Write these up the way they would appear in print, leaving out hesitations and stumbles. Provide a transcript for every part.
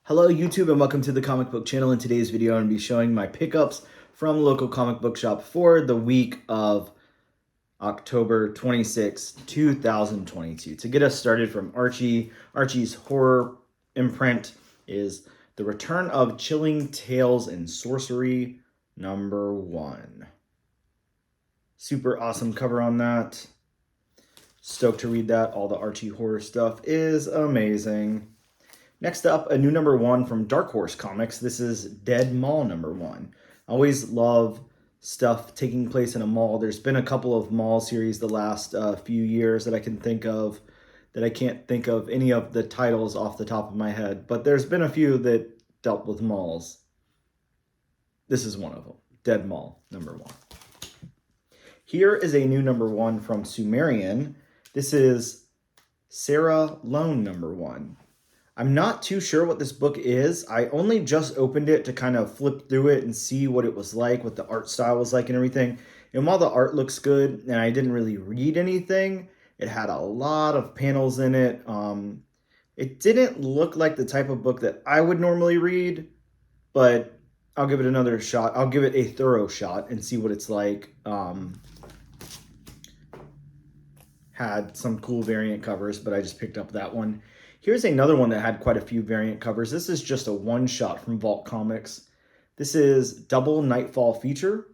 Hello YouTube and welcome to the comic book channel. In today's video I'm going to be showing my pickups from local comic book shop for the week of October 26, 2022. To get us started from Archie, Archie's horror imprint is The Return of Chilling Tales and Sorcery #1. Super awesome cover on that. Stoked to read that. All the Archie horror stuff is amazing. Next up, a new #1 from Dark Horse Comics. This is Dead Mall #1. I always love stuff taking place in a mall. There's been a couple of mall series the last few years that I can think of, that I can't think of any of the titles off the top of my head, but there's been a few that dealt with malls. This is one of them, Dead Mall #1. Here is a new #1 from Sumerian. This is Sarah Lone #1. I'm not too sure what this book is. I only just opened it to kind of flip through it and see what it was like, what the art style was like and everything. And while the art looks good and I didn't really read anything, it had a lot of panels in it. It didn't look like the type of book that I would normally read, but I'll give it another shot. I'll give it a thorough shot and see what it's like. Had some cool variant covers, but I just picked up that one. Here's another one that had quite a few variant covers. This is just a one-shot from Vault Comics. This is Double Nightfall Feature.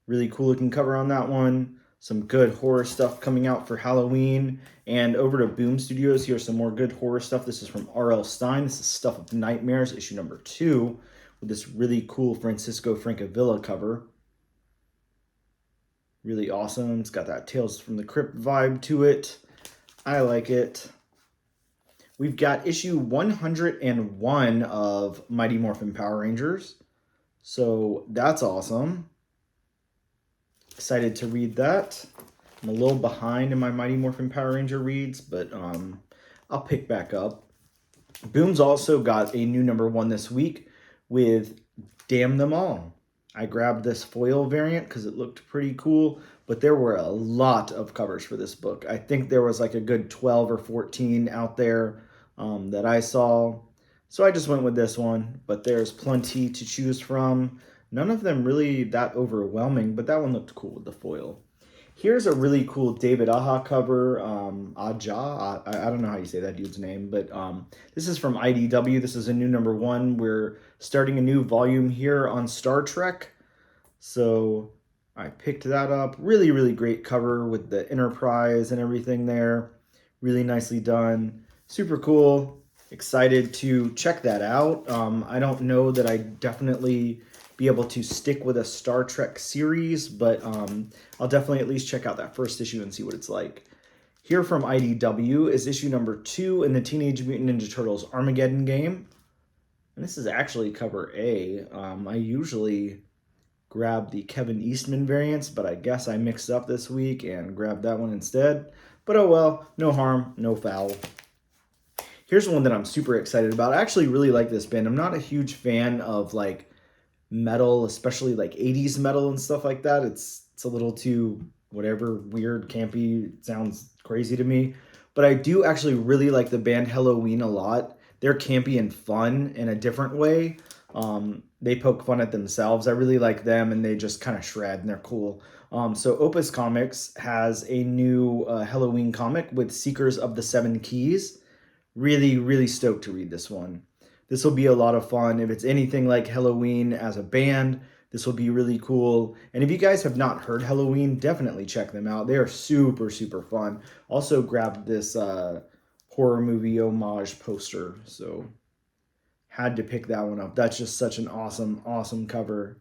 Really cool looking cover on that one. Some good horror stuff coming out for Halloween. And over to Boom Studios, here's some more good horror stuff. This is from R.L. Stine. This is Stuff of Nightmares, issue #2, with this really cool Francisco Francavilla cover. Really awesome. It's got that Tales from the Crypt vibe to it. I like it. We've got issue 101 of Mighty Morphin Power Rangers. So that's awesome. Excited to read that. I'm a little behind in my Mighty Morphin Power Ranger reads, but I'll pick back up. Boom's also got a new #1 this week with Damn Them All. I grabbed this foil variant because it looked pretty cool, but there were a lot of covers for this book. I think there was like a good 12 or 14 out there that I saw. So I just went with this one, but there's plenty to choose from. None of them really that overwhelming, but that one looked cool with the foil. Here's a really cool David Aja cover. Aja, I don't know how you say that dude's name, but this is from IDW. This is a new #1. We're starting a new volume here on Star Trek. So I picked that up. Really, really great cover with the Enterprise and everything there. Really nicely done. Super cool. Excited to check that out. I don't know that I definitely be able to stick with a Star Trek series, but I'll definitely at least check out that first issue and see what it's like. Here from IDW is issue #2 in the Teenage Mutant Ninja Turtles Armageddon game. And this is actually cover A. I usually grab the Kevin Eastman variants, but I guess I mixed up this week and grabbed that one instead. But oh well, no harm, no foul. Here's one that I'm super excited about. I actually really like this band. I'm not a huge fan of like metal, especially like 80s metal and stuff like that. It's a little too whatever, weird, campy. It sounds crazy to me. But I do actually really like the band Helloween a lot. They're campy and fun in a different way. They poke fun at themselves. I really like them, and they just kind of shred, and they're cool. So Opus Comics has a new Helloween comic with Seekers of the Seven Keys. Really, really stoked to read this one. This will be a lot of fun. If it's anything like Helloween as a band, this will be really cool. And if you guys have not heard Helloween, definitely check them out. They are super, super fun. Also grabbed this horror movie homage poster, so had to pick that one up. That's just such an awesome, awesome cover.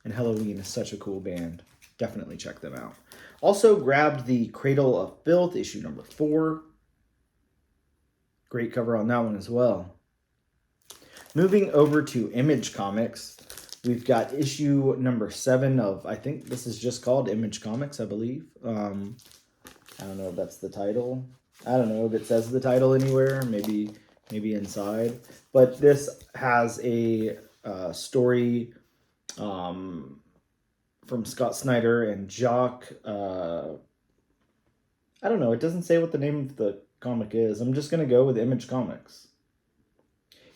And Helloween is such a cool band. Definitely check them out. Also grabbed the Cradle of Filth, issue #4. Great cover on that one as well. Moving over to Image Comics, we've got issue #7 of, I think this is just called Image Comics, I believe. I don't know if that's the title. I don't know if it says the title anywhere, maybe inside. But this has a story from Scott Snyder and Jock. I don't know, it doesn't say what the name of the comic is. I'm just going to go with Image Comics.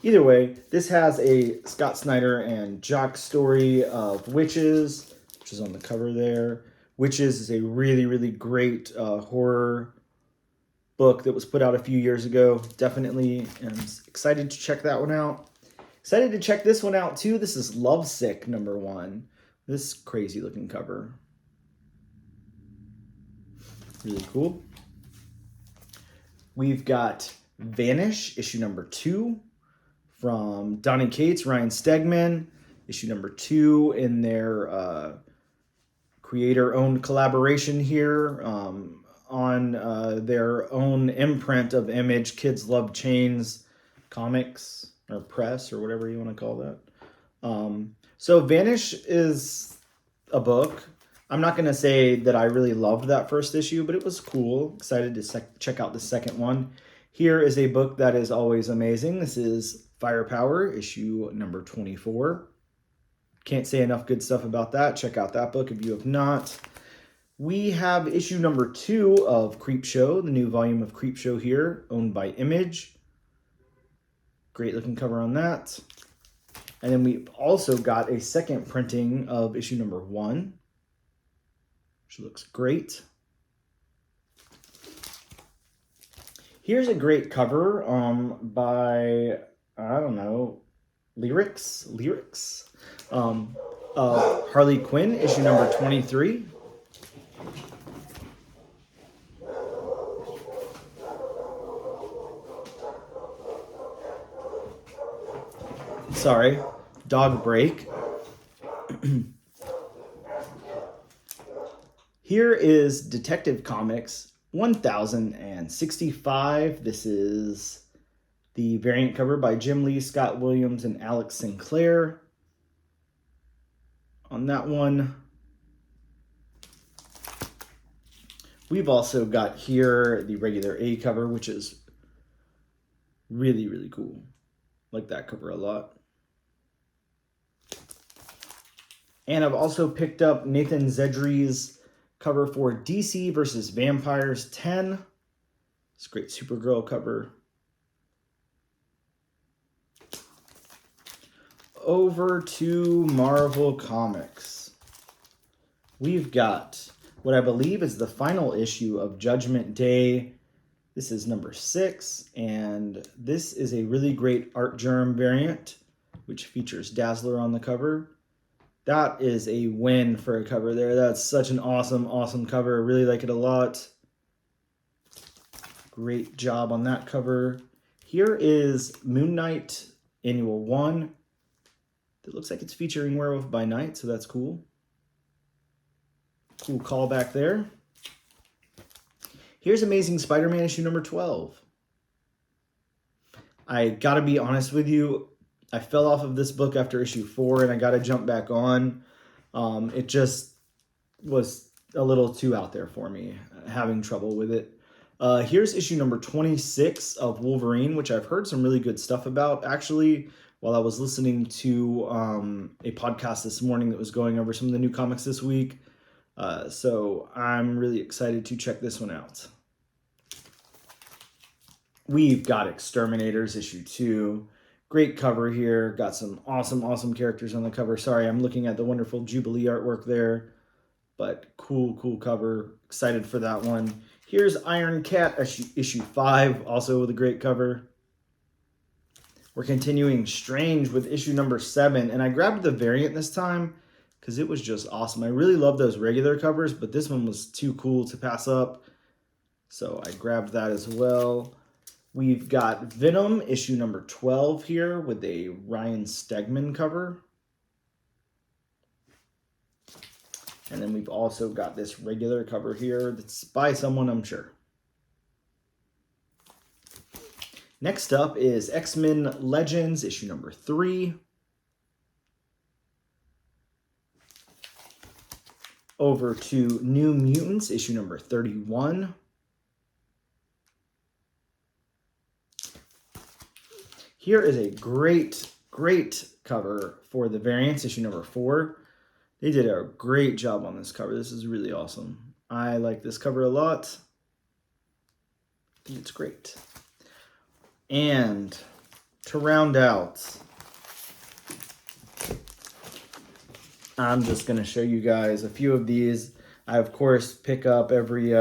Either way, this has a Scott Snyder and Jock story of Witches, which is on the cover there. Witches is a really, really great horror book that was put out a few years ago. Definitely am excited to check that one out. Excited to check this one out too. This is Lovesick #1. This crazy looking cover. Really cool. We've got Vanish, issue #2 from Donny Cates, Ryan Stegman. Issue #2 in their creator-owned collaboration here on their own imprint of Image, Kids Love Chains Comics, or Press, or whatever you want to call that. So Vanish is a book. I'm not going to say that I really loved that first issue, but it was cool. Excited to check out the second one. Here is a book that is always amazing. This is Firepower, issue #24. Can't say enough good stuff about that. Check out that book if you have not. We have issue #2 of Creepshow, the new volume of Creepshow here, owned by Image. Great looking cover on that. And then we also got a second printing of issue #1, which looks great. Here's a great cover by, I don't know, Lyrics. Harley Quinn, issue #23. Sorry, dog break. Here is Detective Comics 1065. This is the variant cover by Jim Lee, Scott Williams, and Alex Sinclair. On that one, we've also got here the regular A cover, which is really, really cool. Like that cover a lot. And I've also picked up Nathan Zedri's cover for DC versus Vampires 10. It's a great Supergirl cover. Over to Marvel Comics. We've got what I believe is the final issue of Judgment Day. This is #6, and this is a really great Art Germ variant, which features Dazzler on the cover. That is a win for a cover there. That's such an awesome, awesome cover. I really like it a lot. Great job on that cover. Here is Moon Knight Annual 1. It looks like it's featuring Werewolf by Night, so that's cool. Cool callback there. Here's Amazing Spider-Man issue #12. I gotta be honest with you, I fell off of this book after issue 4, and I got to jump back on. It just was a little too out there for me, having trouble with it. Here's issue #26 of Wolverine, which I've heard some really good stuff about, actually, while I was listening to a podcast this morning that was going over some of the new comics this week. So I'm really excited to check this one out. We've got Exterminators issue 2. Great cover here. Got some awesome, awesome characters on the cover. Sorry, I'm looking at the wonderful Jubilee artwork there. But cool, cool cover. Excited for that one. Here's Iron Cat issue 5, also with a great cover. We're continuing Strange with issue #7. And I grabbed the variant this time because it was just awesome. I really love those regular covers, but this one was too cool to pass up. So I grabbed that as well. We've got Venom issue #12 here with a Ryan Stegman cover. And then we've also got this regular cover here that's by someone, I'm sure. Next up is X-Men Legends issue #3. Over to New Mutants issue #31. Here is a great, great cover for the variants, issue #4. They did a great job on this cover. This is really awesome. I like this cover a lot. I think it's great. And to round out, I'm just going to show you guys a few of these. I, of course, pick up every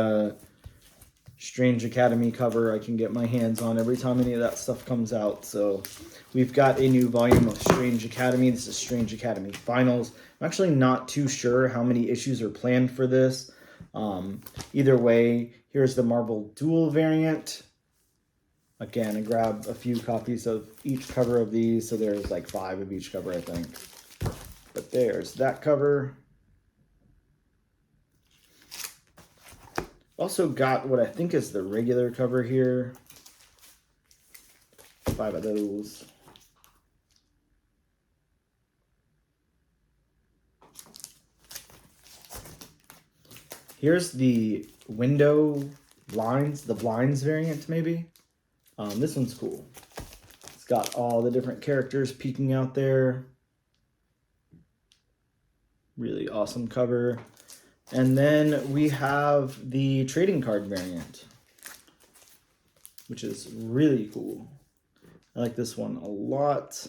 Strange Academy cover I can get my hands on every time any of that stuff comes out. So we've got a new volume of Strange Academy. This is Strange Academy Finals. I'm actually not too sure how many issues are planned for this. Either way, here's the Marvel Duel variant. Again, I grabbed a few copies of each cover of these, so there's like 5 of each cover, I think. But there's that cover. Also got what I think is the regular cover here. 5 of those. Here's the window blinds, the blinds variant maybe. This one's cool. It's got all the different characters peeking out there. Really awesome cover. And then we have the trading card variant, which is really cool. I like this one a lot.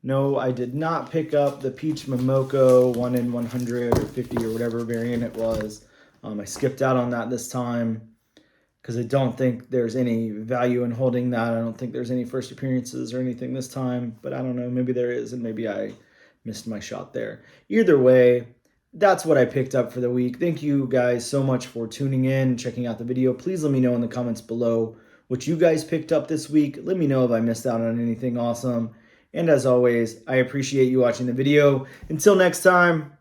No, I did not pick up the Peach Momoko 1 in 100 or 50 or whatever variant it was. I skipped out on that this time because I don't think there's any value in holding that. I don't think there's any first appearances or anything this time, but I don't know. Maybe there is, and maybe I missed my shot there. Either way, that's what I picked up for the week. Thank you guys so much for tuning in, checking out the video. Please let me know in the comments below what you guys picked up this week. Let me know if I missed out on anything awesome. And as always, I appreciate you watching the video. Until next time,